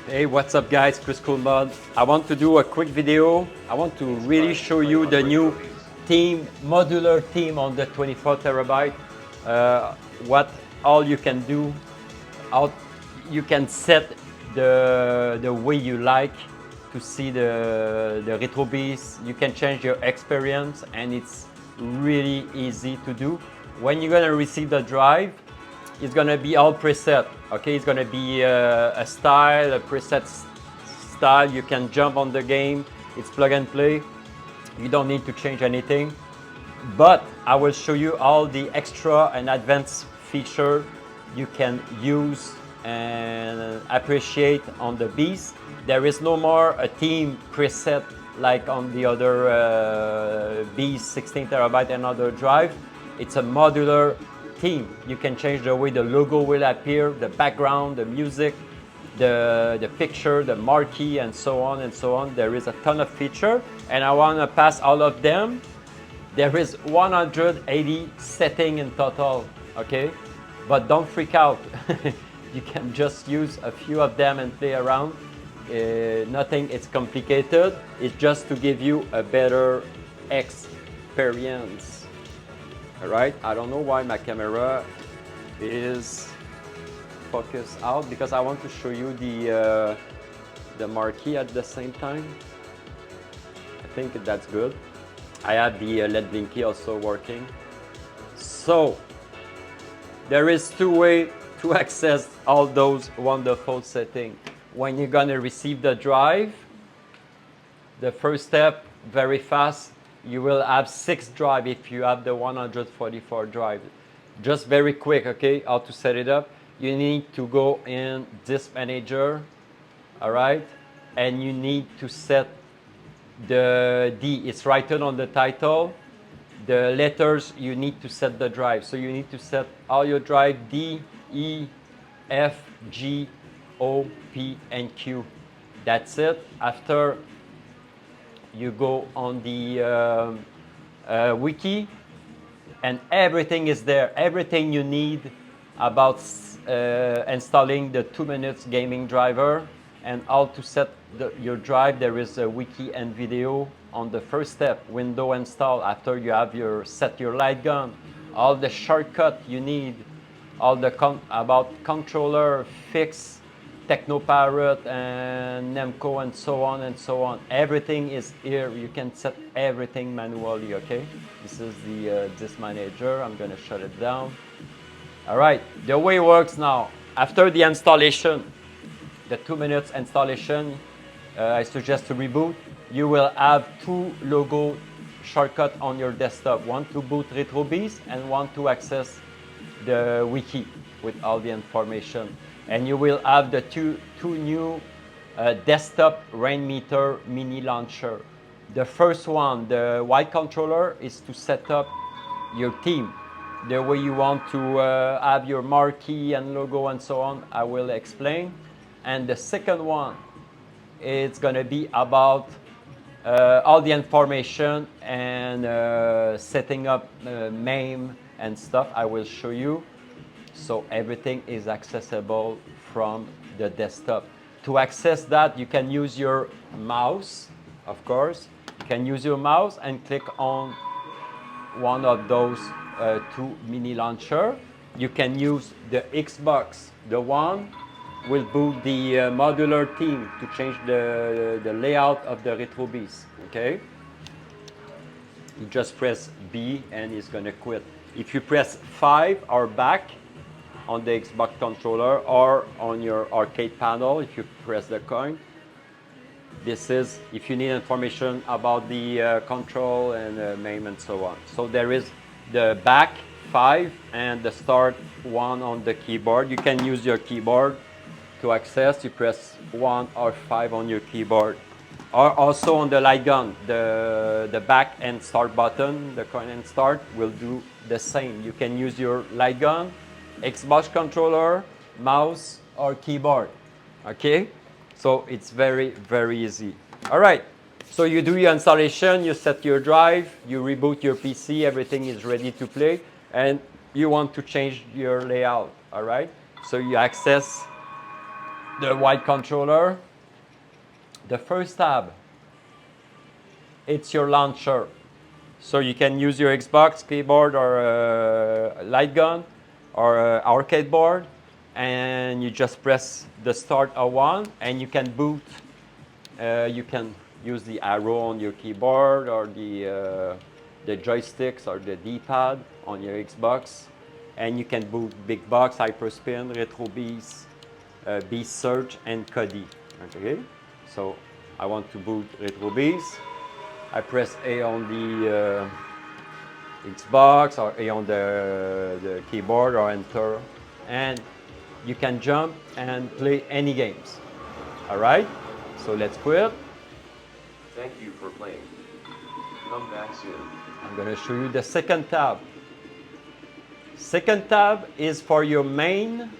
Hey, what's up guys, Kriscoolmod. I want to do a quick video. I want to really show you the new theme, modular theme on the 24 terabyte. What all you can do, how you can set the way you like to see the RetroBeast. You can change your experience and it's really easy to do. When you're gonna receive the drive, it's gonna be all preset, okay? It's gonna be a style, a preset style. You can jump on the game. It's plug and play. You don't need to change anything. But I will show you all the extra and advanced feature you can use and appreciate on the Beast. There is no more a theme preset like on the other Beast 16 terabyte and other drive. It's a modular theme. You can change the way the logo will appear, the background, the music, the picture, the marquee, and so on and so on. There is a ton of feature, and I want to pass all of them. There is 180 settings in total, okay? But don't freak out. You can just use a few of them and play around. Nothing is complicated. It's just to give you a better experience. All right, I don't know why my camera is focused out because I want to show you the marquee at the same time. I think that's good. I have the LED blinky also working. So there is two ways to access all those wonderful settings. When you're gonna receive the drive, the first step, very fast, you will have 6 drive if you have the 144 drive. Just very quick, okay, how to set it up. You need to go in Disk Manager, all right? And you need to set the D, it's written on the title. The letters, you need to set the drive. So you need to set all your drive D, E, F, G, O, P, and Q. That's it. After you go on the wiki and everything is there. Everything you need about installing the 2 minutes gaming driver and how to set your drive. There is a wiki and video on the first step, window install. After you have set your light gun, all the shortcut you need, all the about controller, fix, Technoparrot and Nemco and so on and so on. Everything is here. You can set everything manually, okay? This is the Disk Manager. I'm gonna shut it down. All right, the way it works now, after the installation, the 2 minutes installation, I suggest to reboot. You will have 2 logo shortcuts on your desktop. One to boot RetroBeast and one to access the wiki with all the information. And you will have the two new desktop Rainmeter mini launcher. The first one, the white controller, is to set up your theme, the way you want to have your marquee and logo and so on. I will explain. And the second one, it's going to be about all the information and setting up MAME and stuff. I will show you. So everything is accessible from the desktop. To access that, you can use your mouse, of course. You can use your mouse and click on one of those 2 mini launcher. You can use the Xbox. The one will boot the modular theme to change the layout of the RetroBeast, okay? You just press B and it's gonna quit. If you press 5 or back, on the Xbox controller or on your arcade panel, if you press the coin. This is if you need information about the control and MAME and so on. So there is the back 5 and the start 1 on the keyboard. You can use your keyboard to access. You press 1 or 5 on your keyboard. Or also on the light gun, the back and start button, the coin and start will do the same. You can use your light gun, Xbox controller, mouse, or keyboard, okay? So it's very, very easy. All right, so you do your installation, you set your drive, you reboot your PC, everything is ready to play, and you want to change your layout, all right? So you access the white controller. The first tab, it's your launcher. So you can use your Xbox keyboard or light gun or arcade board, and you just press the start R1 and you can boot. You can use the arrow on your keyboard or the joysticks or the D-pad on your Xbox, and you can boot bigbox, Hyperspin, RetroBeast, Beast Search, and Cody. Okay, so I want to boot RetroBeast. I press A on the Xbox or A on the keyboard or enter, and you can jump and play any games. All right, so let's quit. Thank you for playing. Come back soon. I'm going to show you the second tab. Second tab is for your main,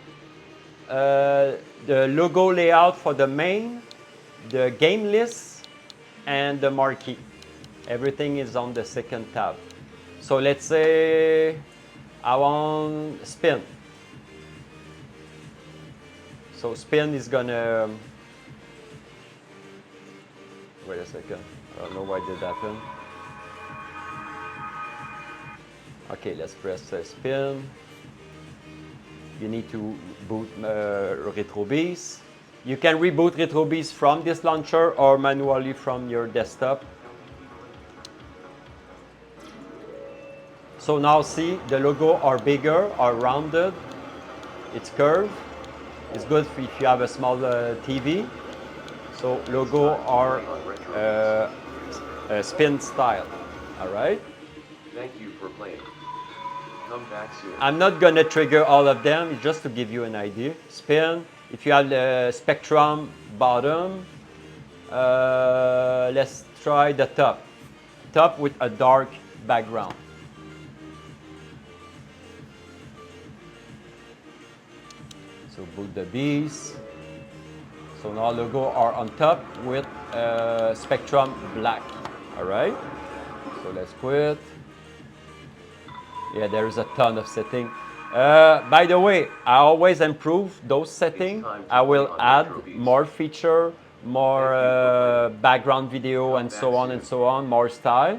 the logo layout for the main, the game list, and the marquee. Everything is on the second tab. So let's say I want spin. So spin is gonna, wait a second, I don't know why did that happen. Okay, let's press spin. You need to boot RetroBeast. You can reboot RetroBeast from this launcher or manually from your desktop. So now see, the logo are bigger, are rounded, it's curved. It's good if you have a small TV. So logo are spin style, all right? Thank you for playing. Come back soon. I'm not gonna trigger all of them, just to give you an idea. Spin, if you have the spectrum bottom, let's try the top. Top with a dark background. So boot the beast. So now logo are on top with spectrum black. All right. So let's quit. Yeah, there is a ton of setting. By the way, I always improve those settings. I will add more feature, more background video, and so on and so on, more style.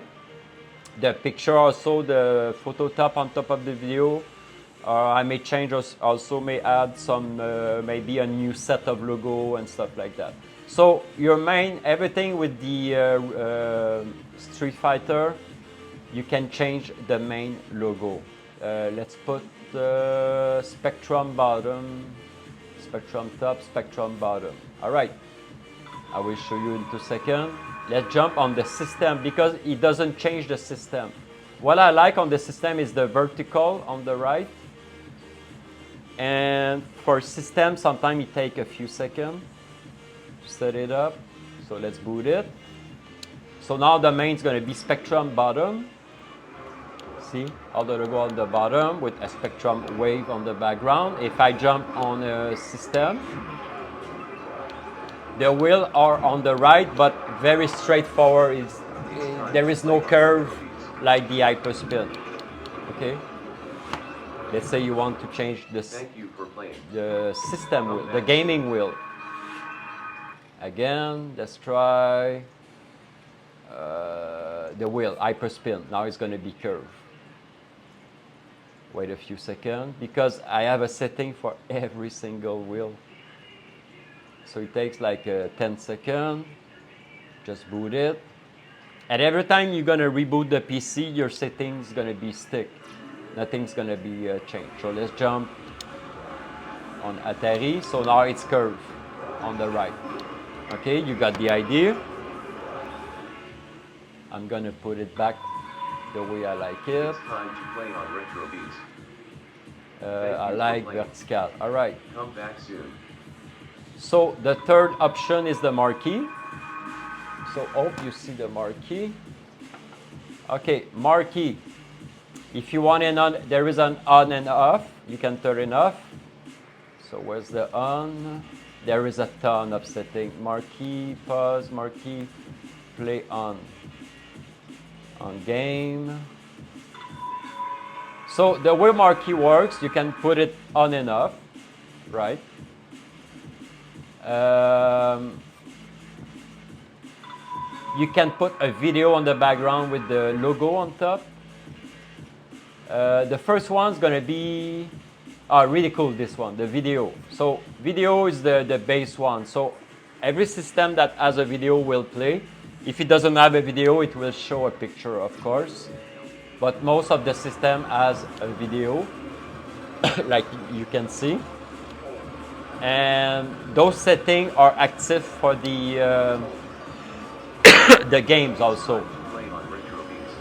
The picture also, the photo top on top of the video. I may change also, may add some, maybe a new set of logo and stuff like that. So your main, everything with the Street Fighter, you can change the main logo. Let's put spectrum bottom, spectrum top, spectrum bottom. All right, I will show you in 2 seconds. Let's jump on the system because it doesn't change the system. What I like on the system is the vertical on the right. And for system, sometimes it takes a few seconds to set it up. So let's boot it. So now the main is going to be spectrum bottom. See, all the logo on the bottom with a spectrum wave on the background. If I jump on a system, the wheels are on the right, but very straightforward. There is no curve like the Hyperspin. Okay. Let's say you want to change this, Thank you for playing. the system wheel, the gaming wheel. Again, let's try the wheel, Hyperspin. Now it's going to be curved. Wait a few seconds because I have a setting for every single wheel. So it takes like 10 seconds. Just boot it. And every time you're going to reboot the PC, your settings going to be stick. Nothing's going to be changed. So let's jump on Atari. So now it's curved on the right. Okay, you got the idea. I'm going to put it back the way I like it. It's time to play on RetroBeast. I like vertical. All right. Come back soon. So the third option is the marquee. So hope you see the marquee. Okay, marquee. If you want it on, there is an on and off. You can turn it off. So where's the on? There is a ton of settings. Marquee, pause, marquee, play on game. So the way marquee works, you can put it on and off, right? You can put a video on the background with the logo on top. The first one's gonna be really cool, this one, the video. So video is the base one. So every system that has a video will play. If it doesn't have a video, it will show a picture, of course. But most of the system has a video, like you can see. And those settings are active for the the games also. Play on RetroBeast.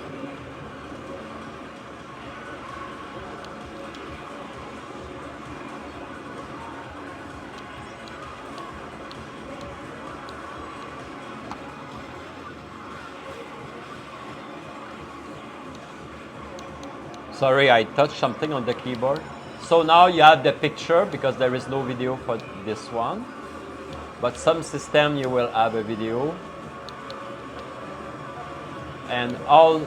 Sorry, I touched something on the keyboard. So now you have the picture because there is no video for this one. But some system you will have a video. And all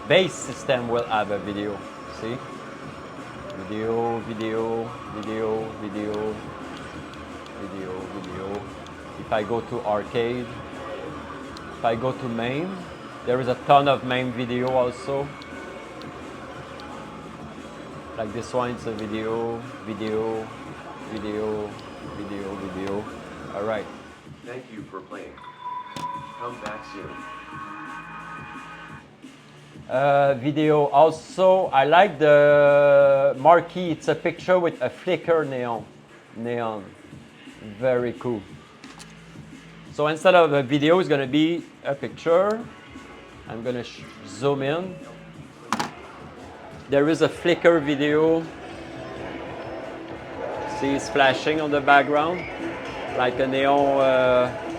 base system will have a video. See? Video, video, video, video, video, video. If I go to arcade, if I go to MAME, there is a ton of MAME video also. Like this one, it's a video, video, video, video, video. All right. Thank you for playing. Come back soon. Video also, I like the marquee. It's a picture with a flicker neon. Very cool. So instead of a video, it's going to be a picture. I'm going to zoom in. There is a flicker video. See, it's flashing on the background like a neon,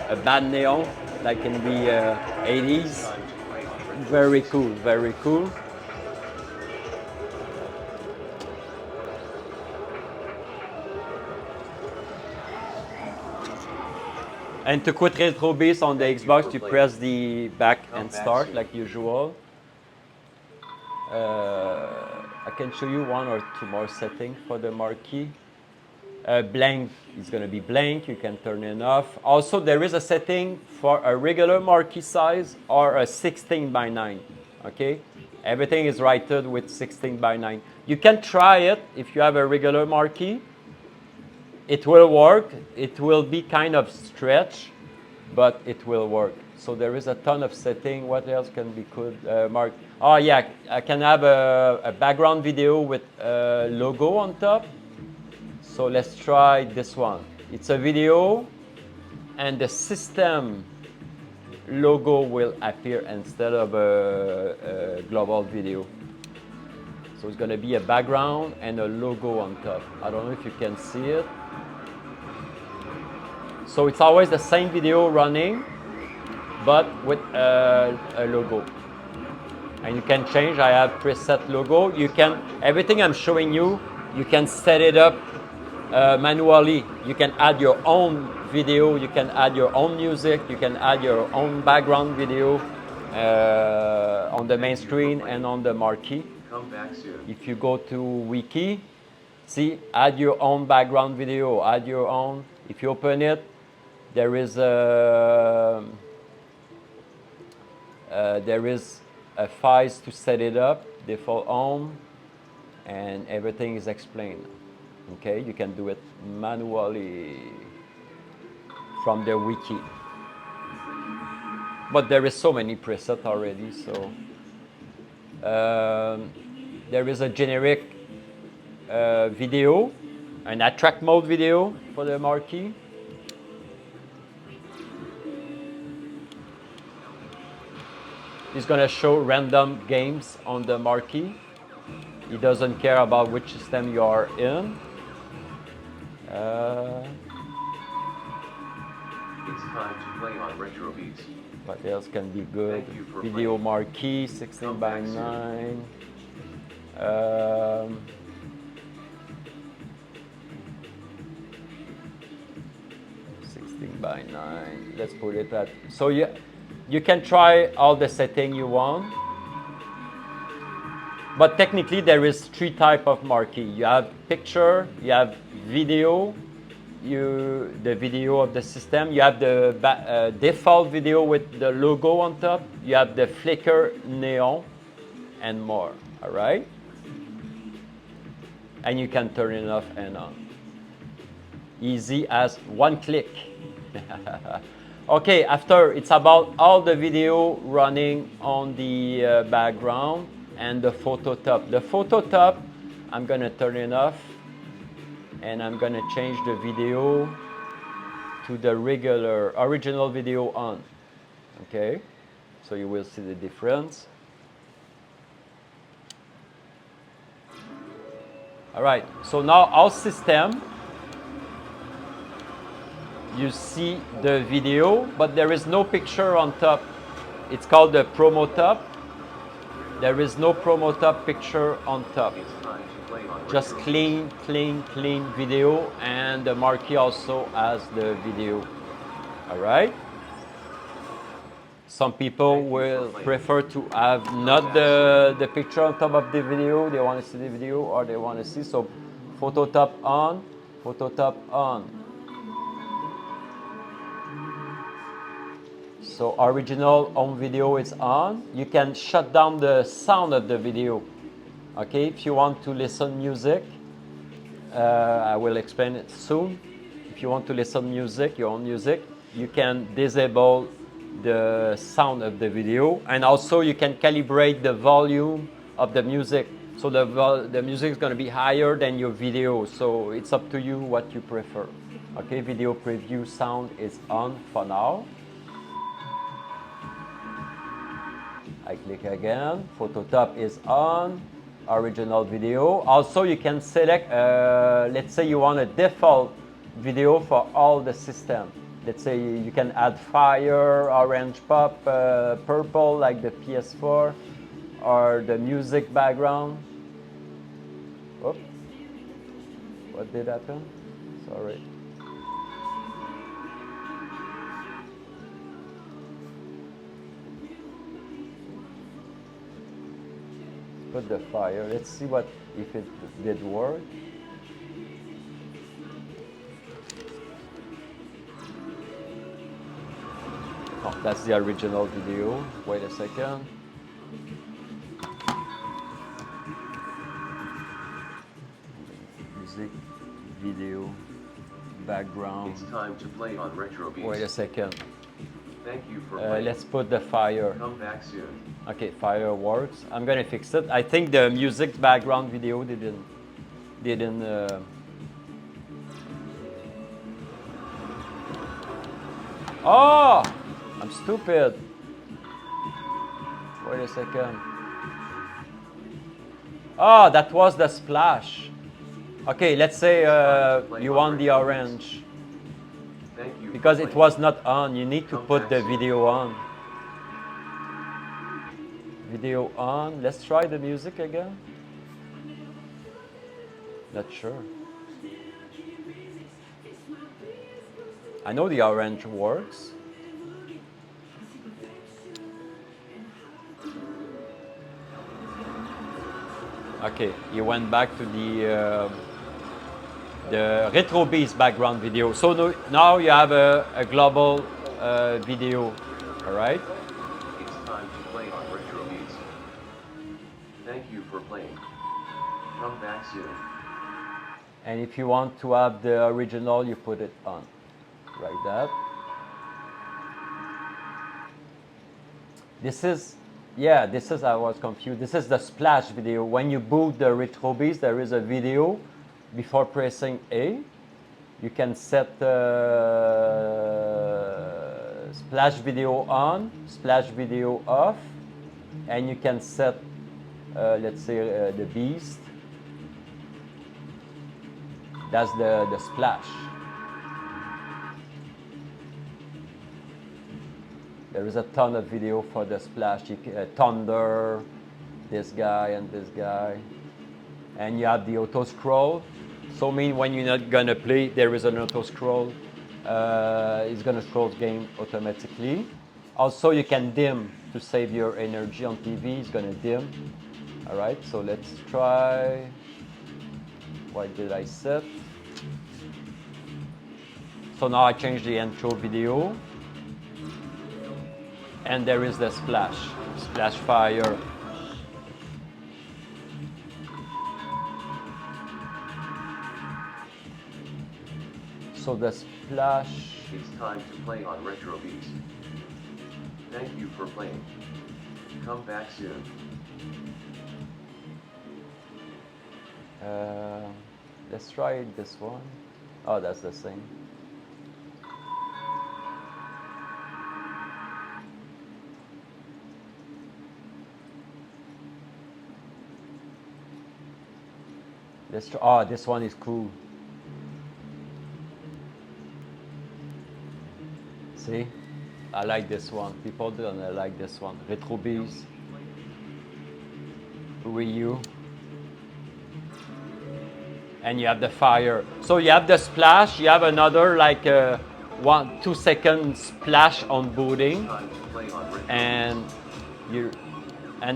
a bad neon, like in the 80s. Very cool, very cool. And to quit RetroBeast on the Xbox, you press the back and start like usual. I can show you one or two more settings for the marquee. Blank is going to be blank. You can turn it off. Also, there is a setting for a regular marquee size or a 16:9. Okay, everything is rated with 16:9. You can try it if you have a regular marquee. It will work. It will be kind of stretch, but it will work. So there is a ton of setting. What else can be good? Mark. Oh yeah, I can have a background video with a logo on top. So let's try this one. It's a video, and the system logo will appear instead of a global video. So it's going to be a background and a logo on top. I don't know if you can see it. So it's always the same video running, but with a logo. And you can change. I have preset logo. You can, everything I'm showing you, you can set it up manually. You can add your own video, you can add your own music, you can add your own background video on the main screen and on the marquee. Come back soon. If you go to wiki, see, add your own background video, add your own. If you open it, there is a files to set it up, default home, and everything is explained. Okay, you can do it manually from the wiki. But there is so many presets already, so there is a generic video, an attract mode video for the marquee. It's going to show random games on the marquee. It doesn't care about which system you are in. It's time to play on RetroBeast. What else can be good? Thank you for Video playing. marquee, 16:9. 16:9. Let's put it at. So you can try all the setting you want. But technically, there is three types of marquee. You have picture, you have video, the video of the system. You have the default video with the logo on top. You have the flicker neon and more, all right? And you can turn it off and on. Easy as one click. Okay, after it's about all the video running on the background and the photo top. The photo top, I'm gonna turn it off and I'm gonna change the video to the original video on. Okay, so you will see the difference. All right, so now our system, you see the video, but there is no picture on top. It's called the promo top. There is no promo top picture on top. Just clean video, and the Marquee also has the video. All right? Some people will prefer to have not the picture on top of the video. They want to see the video, or they want to see. So photo top on, photo top on. So original home video is on. You can shut down the sound of the video. Okay, if you want to listen music, I will explain it soon. If you want to listen music, your own music, you can disable the sound of the video, and also you can calibrate the volume of the music. So the music is going to be higher than your video. So it's up to you what you prefer. Okay, video preview sound is on for now. I click again, photo top is on, original video. Also you can select, let's say you want a default video for all the system. Let's say you can add fire, orange pop, purple like the PS4, or the music background. Oops. What did happen? Sorry. Put the fire. Let's see what if it did work. Oh, that's the original video. Wait a second. Music, video, background. It's time to play on RetroBeast. Wait a second. Thank you for playing. Let's put the fire. Come back soon. Okay, fire works. I'm gonna fix it. I think the music background video didn't. Oh, I'm stupid. Wait a second. Oh, that was the splash. Okay, let's say you want the orange. Thank you. Because it was not on, you need to put the video on. Video on. Let's try the music again. Not sure. I know the orange works. Okay, you went back to the RetroBeast background video. So now you have a global video, all right? It's time to play on RetroBeast. Thank you for playing. Come back soon. And if you want to have the original, you put it on, like that. This is, I was confused. This is the splash video. When you boot the RetroBeast, there is a video. Before pressing A, you can set splash video on, splash video off, and you can set, let's say, the beast. That's the splash. There is a ton of video for the splash. Thunder, this guy and this guy. And you have the auto scroll. So mean when you're not gonna play, there is an auto scroll. It's gonna scroll the game automatically. Also, you can dim to save your energy on TV. It's gonna dim. All right, so let's try. What did I set? So now I change the intro video. And there is the splash fire. So the splash. It's time to play on RetroBeast. Thank you for playing. Come back soon. Let's try this one. Oh, that's the same. Let's try. Oh, this one is cool. See, I like this one. People don't like this one. RetroBeast. Ryu. And you have the fire. So you have the splash. You have another like 1-2 second splash on booting, and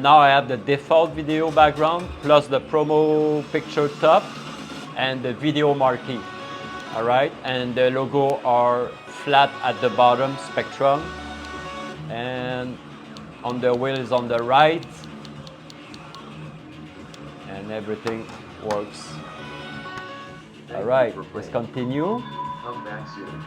now I have the default video background plus the promo picture top and the video marquee. All right, and the logo are flat at the bottom spectrum, and on the wheel is on the right, and everything works. All right, let's continue. Come back soon.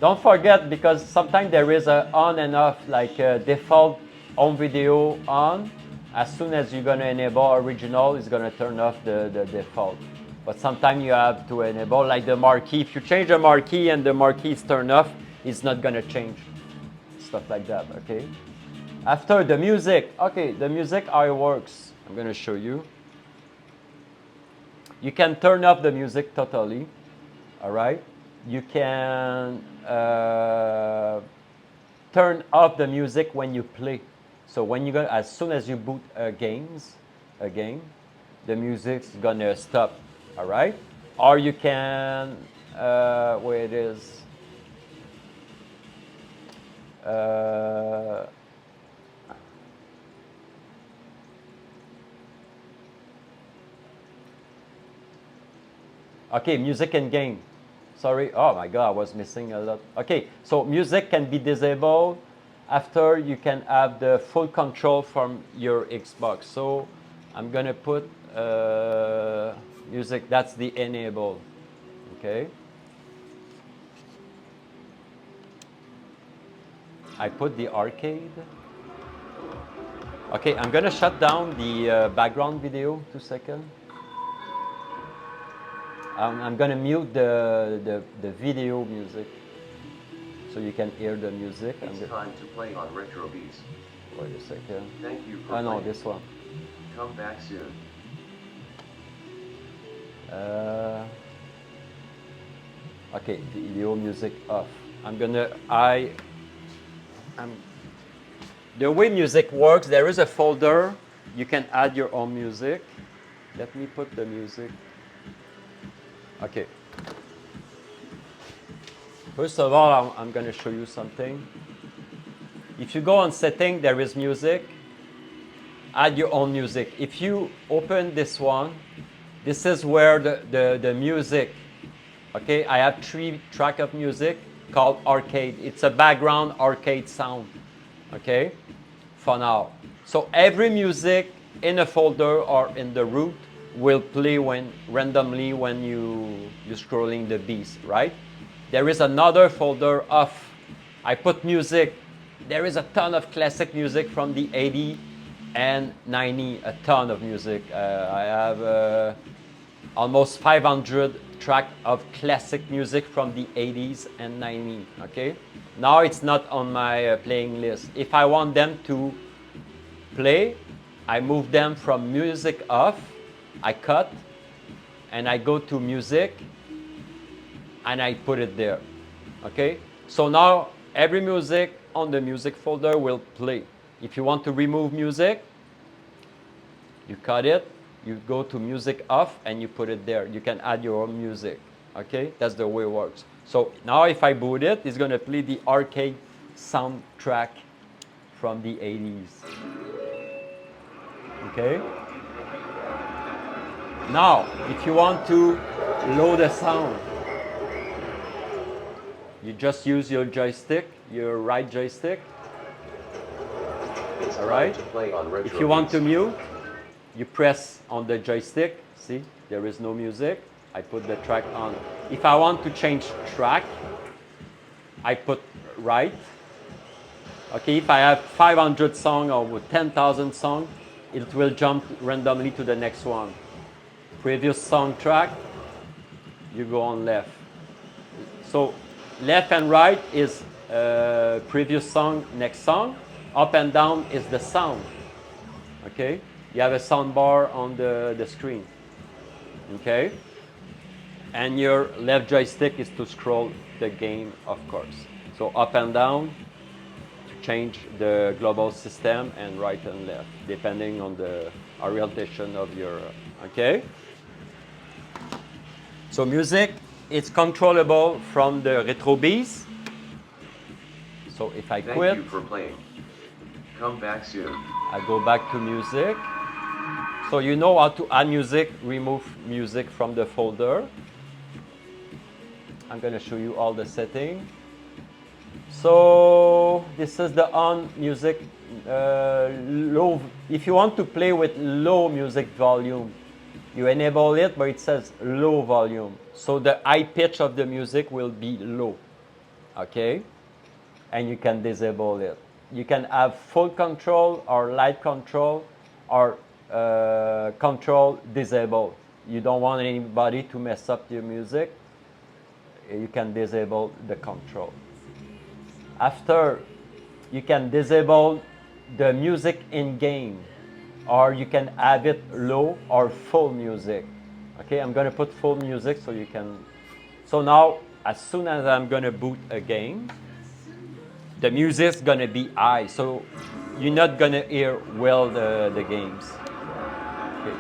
Don't forget, because sometimes there is a on and off, like default home video on. As soon as you're gonna enable original, it's gonna turn off the default. But sometimes you have to enable, like the marquee. If you change the marquee and the marquee is turned off, it's not gonna change. Stuff like that, okay? After the music, okay, the music, how it works. I'm gonna show you. You can turn off the music totally, all right? You can turn off the music when you play. So when you go, as soon as you boot a game, the music's gonna stop, all right? Or you can, where it is, okay, music and game. Sorry, oh my God, I was missing a lot. Okay, so music can be disabled after you can have the full control from your Xbox. So I'm gonna put music, that's the enable, okay? I put the arcade. Okay, I'm gonna shut down the background video, 2 seconds. I'm gonna mute the video music so you can hear the music. It's time to play on RetroBeast. Wait a second. Thank you for Oh no, playing. this one. Come back soon. Okay, video music off. The way music works, there is a folder. You can add your own music. Let me put the music. Okay. First of all, I'm going to show you something. If you go on setting, there is music. Add your own music. If you open this one, this is where the music, okay, I have 3 tracks of music called arcade. It's a background arcade sound, okay, for now. So every music in a folder or in the root will play randomly when you're scrolling the beast, right? There is another folder of, I put music. There is a ton of classic music from the 80s and 90s, a ton of music. I have almost 500 tracks of classic music from the 80s and 90s, okay? Now it's not on my playing list. If I want them to play, I move them from music off, I cut, and I go to music, and I put it there, okay? So now every music on the music folder will play. If you want to remove music, you cut it, you go to music off, and you put it there. You can add your own music, okay? That's the way it works. So now if I boot it, it's gonna play the arcade soundtrack from the 80s, okay? Now, if you want to load a sound, You just use your joystick, your right joystick. It's All time right. to play on RetroBeast. If you want to mute, you press on the joystick. See, there is no music. I put the track on. If I want to change track, I put right. Okay, if I have 500 songs or 10,000 songs, it will jump randomly to the next one. Previous song track, you go on left. So left and right is previous song, next song. Up and down is the sound. Okay, you have a sound bar on the screen. Okay, and your left joystick is to scroll the game, of course. So up and down to change the global system, and right and left, depending on the orientation of your, okay? So music, it's controllable from the RetroBeast. So if I quit, Thank you for playing. Come back soon. I go back to music. So you know how to add music, remove music from the folder. I'm going to show you all the settings. So this is the on music low. If you want to play with low music volume, you enable it, but it says low volume. So the high pitch of the music will be low. Okay? And you can disable it. You can have full control or light control or control disable. You don't want anybody to mess up your music. You can disable the control. After, you can disable the music in game, or you can have it low or full music. Okay, I'm going to put full music so you can. So now, as soon as I'm going to boot a game, the music's going to be high, so you're not going to hear well the games. Okay.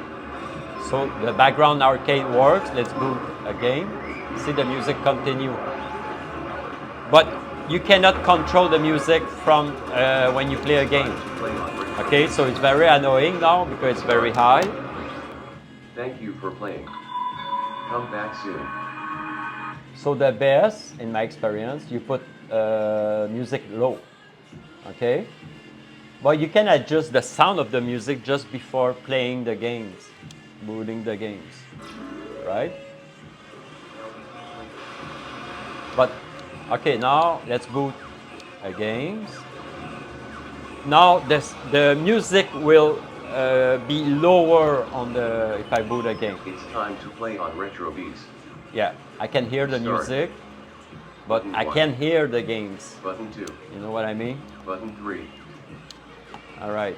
So the background arcade works. Let's boot a game. See the music continue. But you cannot control the music from when you play a game. Okay, so it's very annoying now because it's very high. Thank you for playing. Come back soon. So the best, in my experience, you put music low. Okay, but you can adjust the sound of the music just before playing the games, booting the games, right? But okay, now let's boot a games. Now the music will be lower on the if I boot a game. It's time to play on RetroBeast. Yeah, I can hear the Start. music, but Button I 1. can't hear the games. Button 2. You know what I mean? Button 3. All right.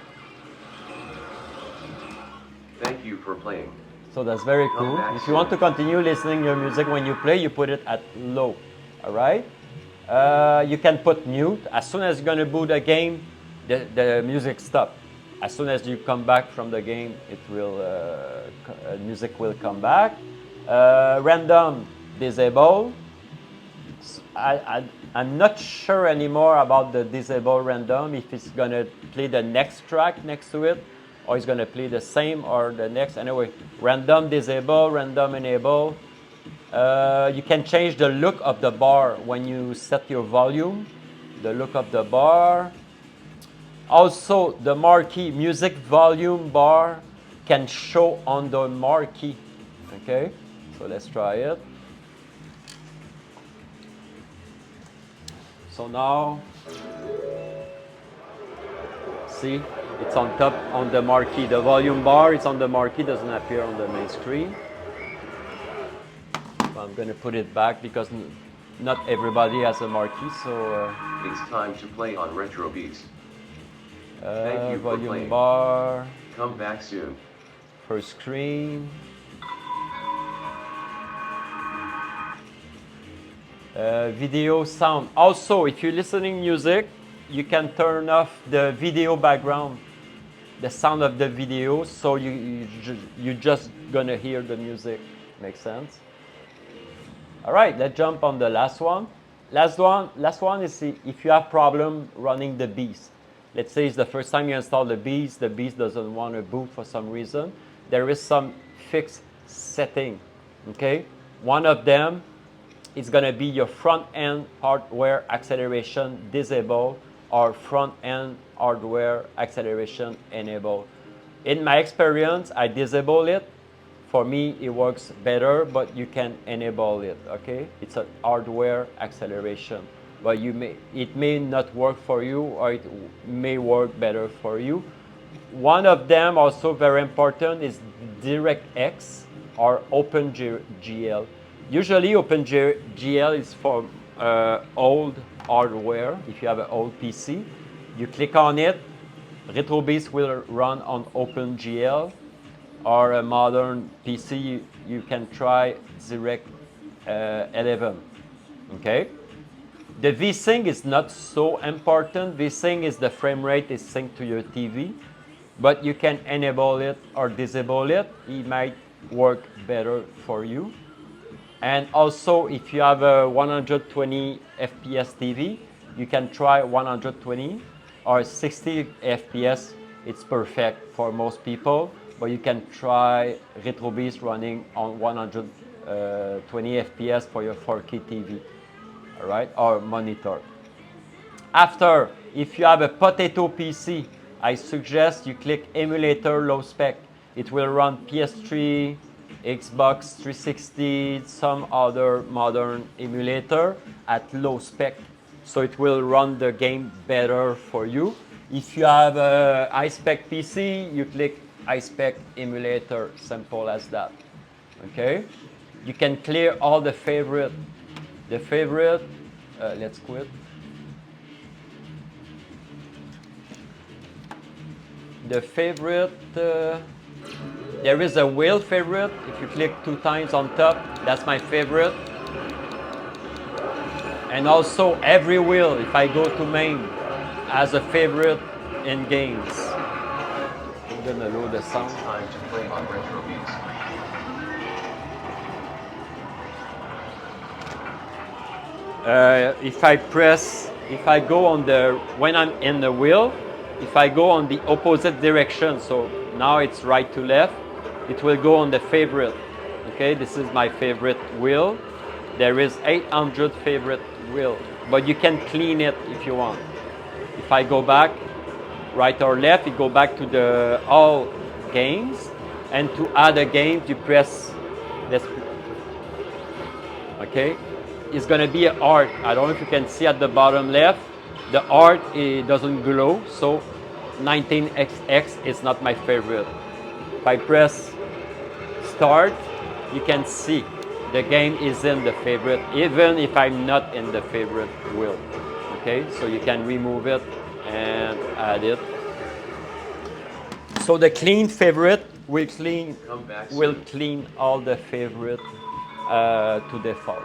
Thank you for playing. So that's very cool. back If you want to continue listening your music when you play, you put it at low. All right. You can put mute. As soon as you're going to boot a game, the music stops. As soon as you come back from the game, it will music will come back. Random disable. I'm not sure anymore about the disable random, if it's going to play the next track next to it, or it's going to play the same or the next. Anyway, random disable, random enable. You can change the look of the bar when you set your volume, the look of the bar. Also, the marquee music volume bar can show on the marquee. Okay, so let's try it. So now, see, it's on top on the marquee. The volume bar is on the marquee, doesn't appear on the main screen. So I'm going to put it back because not everybody has a marquee. So It's time to play on RetroBeast. Thank you for volume playing. bar, Come back soon. first screen. Video sound. Also, if you're listening music, you can turn off the video background, the sound of the video, so you're just gonna hear the music. Makes sense? All right, let's jump on the last one. Last one is if you have problem running the Beast. Let's say it's the first time you install the Beast doesn't want to boot for some reason. There is some fixed setting, okay? One of them it's going to be your front-end hardware acceleration disable or front-end hardware acceleration enable. In my experience, I disable it. For me, it works better, but you can enable it, okay? It's a hardware acceleration, but it may not work for you, or it may work better for you. One of them also very important is DirectX or OpenGL. Usually OpenGL is for old hardware. If you have an old PC, you click on it, RetroBeast will run on OpenGL. Or a modern PC, you can try Direct 11. Okay. The VSync is not so important. VSync is the frame rate is synced to your TV, but you can enable it or disable it. It might work better for you. And also, if you have a 120 FPS TV, you can try 120 or 60 FPS. It's perfect for most people, but you can try RetroBeast running on 120 FPS for your 4K TV, all right, or monitor. After, if you have a potato PC, I suggest you click emulator low spec. It will run PS3, Xbox 360, some other modern emulator at low spec. So it will run the game better for you. If you have a high spec PC, you click high spec emulator, simple as that. Okay? You can clear all the favorite. Let's quit. The favorite, there is a wheel favorite. If you click 2 times on top, that's my favorite. And also every wheel, if I go to MAME, as a favorite in games. I'm gonna load the sound. It's time to play on RetroBeast. If I go on the, when I'm in the wheel, if I go on the opposite direction, so now it's right to left, it will go on the favorite. Okay, this is my favorite wheel. There is 800 favorite wheel, but you can clean it if you want. If I go back, right or left, it go back to the all games, and to add a game, you press this. Okay, it's gonna be an art. I don't know if you can see at the bottom left. The art, it doesn't glow, so 19XX is not my favorite. If I press start, you can see the game is in the favorite, even if I'm not in the favorite wheel. Okay, so you can remove it and add it. So the clean favorite will clean all the favorite to default.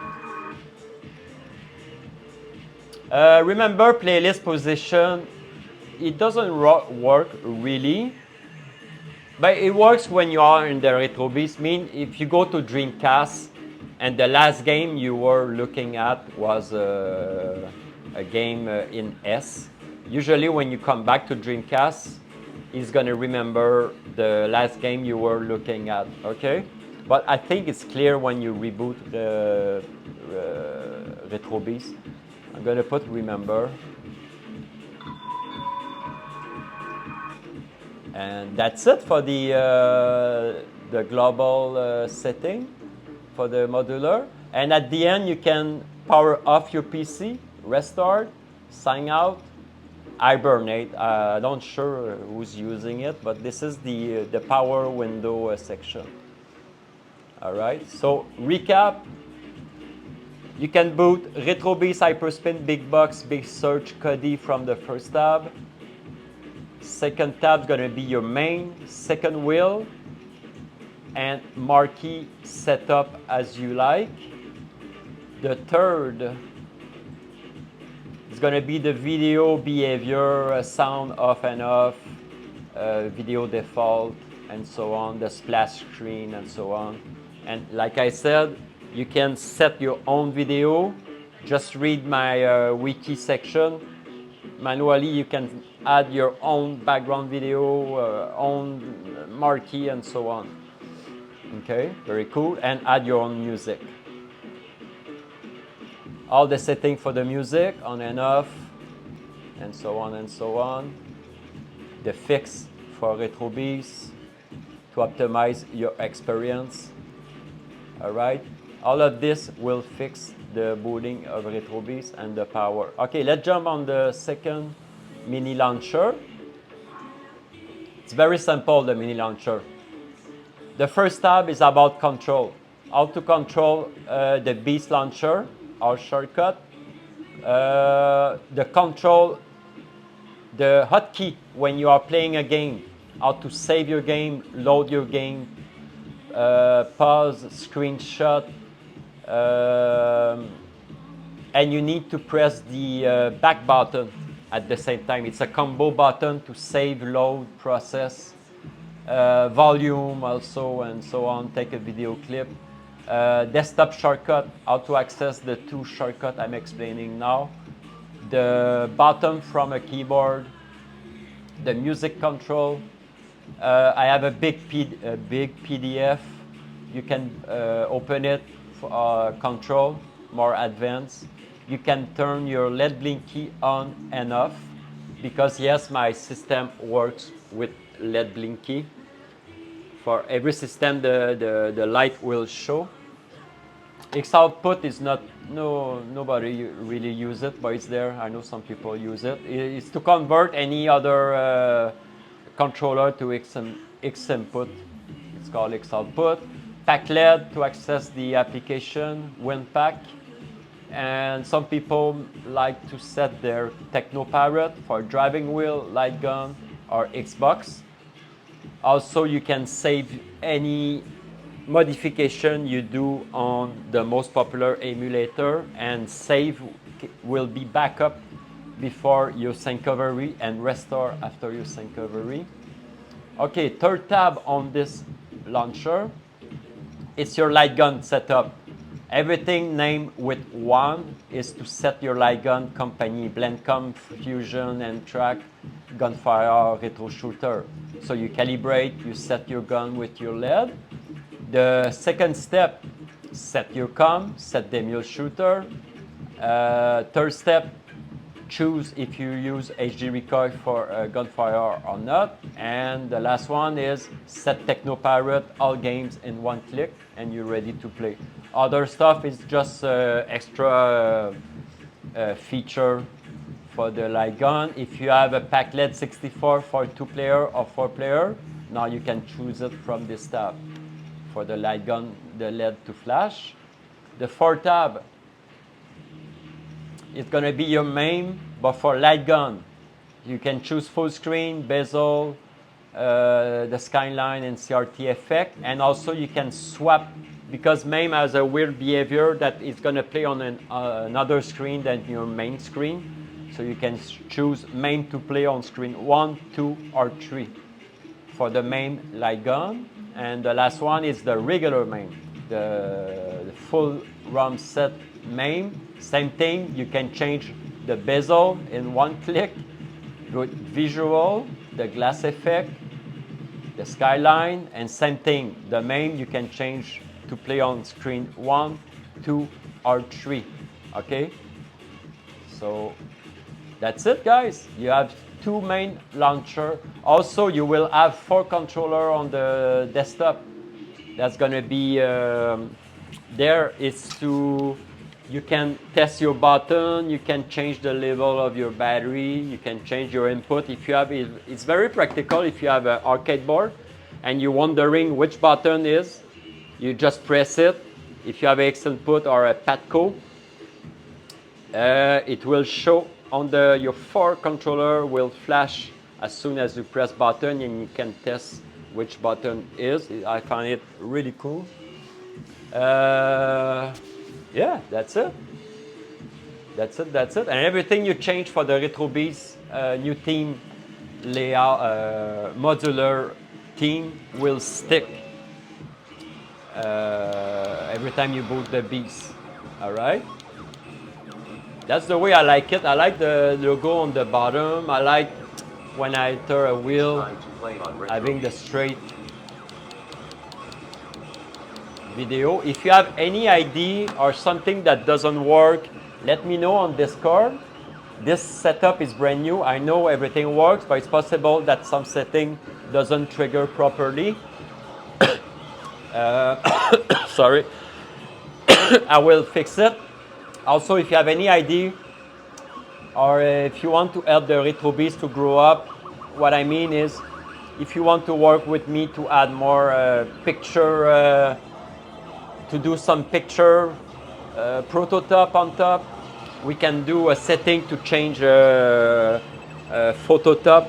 Remember playlist position, it doesn't work really, but it works when you are in the RetroBeast. Mean if you go to Dreamcast and the last game you were looking at was a game in S, usually when you come back to Dreamcast, it's going to remember the last game you were looking at, okay? But I think it's clear when you reboot the RetroBeast. I'm going to put remember. And that's it for the global setting for the modular. And at the end, you can power off your PC, restart, sign out, hibernate. I'm not sure who's using it, but this is the power window section. All right, so recap. You can boot RetroBeast, Hyperspin, bigbox, big search, Kodi from the first tab. Second tab is going to be your main, second wheel, and Marquee setup as you like. The third is going to be the video behavior, sound off and off, video default, and so on, the splash screen, and so on. And like I said, you can set your own video. Just read my wiki section. Manually, you can add your own background video, own marquee, and so on. Okay, very cool. And add your own music. all the setting for the music, on and off, and so on and so on. The fix for RetroBeast to optimize your experience. All right, all of this will fix the booting of RetroBeast and the power. Okay, let's jump on the second mini launcher. It's very simple, the mini launcher. The first tab is about control. How to control the Beast launcher, our shortcut. The control, the hotkey when you are playing a game. How to save your game, load your game, pause, screenshot. And you need to press the back button at the same time. It's a combo button to save, load, process, volume also, and so on. Take a video clip. Desktop shortcut, how to access the two shortcuts I'm explaining now. The button from a keyboard. The music control. I have a big PDF. You can open it for control, more advanced. You can turn your LED blinky on and off because yes, my system works with LED blinky. For every system, the light will show. X output is not, nobody really use it, but it's there. I know some people use it. It's to convert any other controller to X input. It's called X output. Pack LED to access the application, WinPack. And some people like to set their Techno Parrot for driving wheel, light gun, or Xbox. Also, you can save any modification you do on the most popular emulator, and save will be backup before your syncovery and restore after your syncovery. Okay, third tab on this launcher, it's your light gun setup. Everything named with 1 is to set your light gun company, Blendcom, Fusion, and Track, Gunfire, Retro Shooter. So you calibrate, you set your gun with your LED. The second step, set your com, set the mule shooter. Third step, choose if you use HD recoil for gunfire or not. And the last one is set Techno Parrot, all games in one click, and you're ready to play. Other stuff is just extra feature for the light gun. If you have a pack LED 64 for 2-player or 4-player, now you can choose it from this tab. For the light gun, the LED to flash. The fourth tab, it's going to be your MAME, but for light gun, you can choose full screen, bezel, the skyline and CRT effect, and also you can swap, because MAME has a weird behavior that it's going to play on another screen than your main screen. So you can choose MAME to play on screen 1, 2, or 3 for the MAME light gun. And the last one is the regular MAME, the full ROM set MAME. Same thing, you can change the bezel in one click, with visual, the glass effect, the skyline, and same thing, the MAME you can change to play on screen 1, 2, or 3. Okay? So that's it, guys. You have two main launcher. Also, you will have 4 controllers on the desktop. That's gonna be there. Is to, you can test your button, you can change the level of your battery, you can change your input. If you have, it's very practical. If you have an arcade board and you're wondering which button is, you just press it. If you have X input or a PATCO, it will show on your 4 controller will flash as soon as you press button, and you can test which button is. I find it really cool. Yeah, that's it. That's it. And everything you change for the RetroBeast new theme layout, modular theme will stick every time you boot the Beast. All right. That's the way I like it. I like the logo on the bottom. I like when I turn a wheel, having the straight video. If you have any idea or something that doesn't work let me know on Discord. This setup is brand new. I know everything works, but it's possible that some setting doesn't trigger properly. Sorry. I will fix it. Also, if you have any idea or if you want to help the RetroBeast to grow up, what I mean is if you want to work with me to add more picture, to do some picture prototype on top, we can do a setting to change phototype.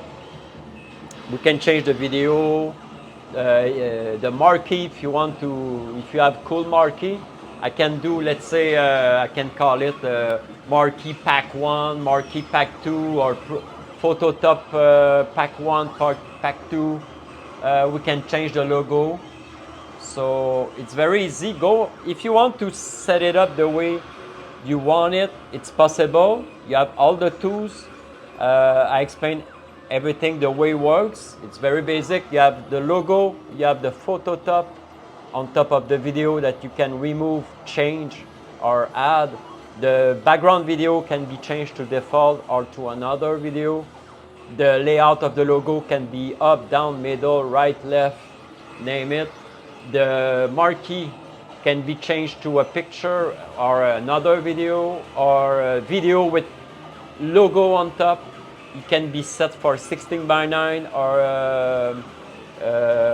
We can change the video, the marquee if you want to, if you have cool marquee. I can do, let's say, I can call it Marquee Pack 1, Marquee Pack 2, or Phototype Pack 1, Pack 2. We can change the logo. So it's very easy. Go, if you want to set it up the way you want it, it's possible. You have all the tools. I explained everything the way it works. It's very basic. You have the logo, you have the phototype on top of the video that you can remove, change, or add. The background video can be changed to default or to another video. The layout of the logo can be up, down, middle, right, left, name it. The marquee can be changed to a picture or another video, or a video with logo on top. It can be set for 16:9 or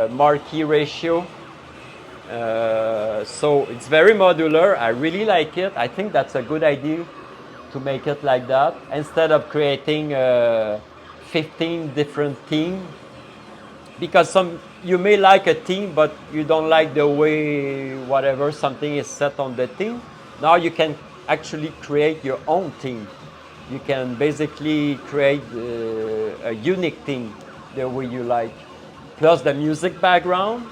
marquee ratio. So it's very modular. I really like it. I think that's a good idea to make it like that instead of creating 15 different themes, because you may like a theme but you don't like the way whatever something is set on the theme. Now you can actually create your own theme. You can basically create a unique theme the way you like. Plus the music background,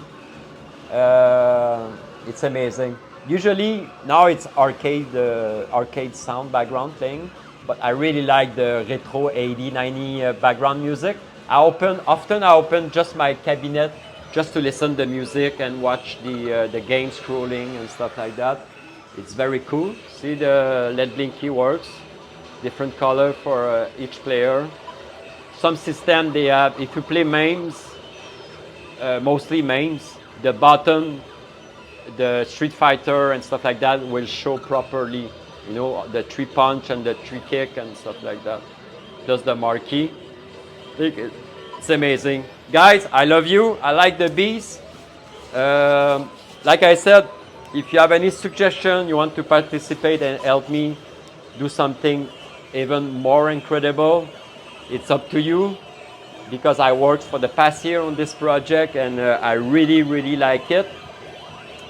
it's amazing. Usually now it's arcade sound background playing, but I really like the retro 80, 90 background music. Often I open just my cabinet just to listen to the music and watch the game scrolling and stuff like that. It's very cool. See, the LED blinky works. Different color for each player. Some system they have, if you play MAMEs, mostly MAMEs, the button, the Street Fighter and stuff like that will show properly. You know, the 3 punch and the 3 kick and stuff like that. Plus the marquee. It's amazing. Guys, I love you. I like the beast. Like I said, if you have any suggestion, you want to participate and help me do something even more incredible, it's up to you, because I worked for the past year on this project and I really like it.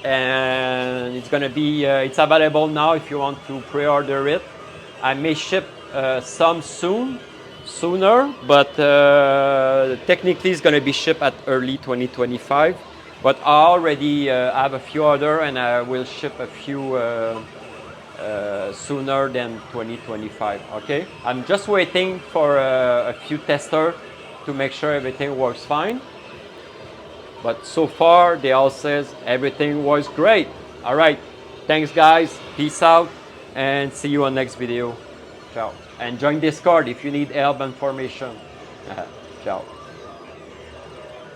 And it's gonna be, it's available now if you want to pre-order it. I may ship some sooner, but technically it's gonna be shipped at early 2025. But I already have a few orders and I will ship a few sooner than 2025, okay? I'm just waiting for a few testers to make sure everything works fine. But so far, they all says everything was great. All right, thanks guys, peace out, and see you on next video. Ciao. And join Discord if you need help and information. Ciao.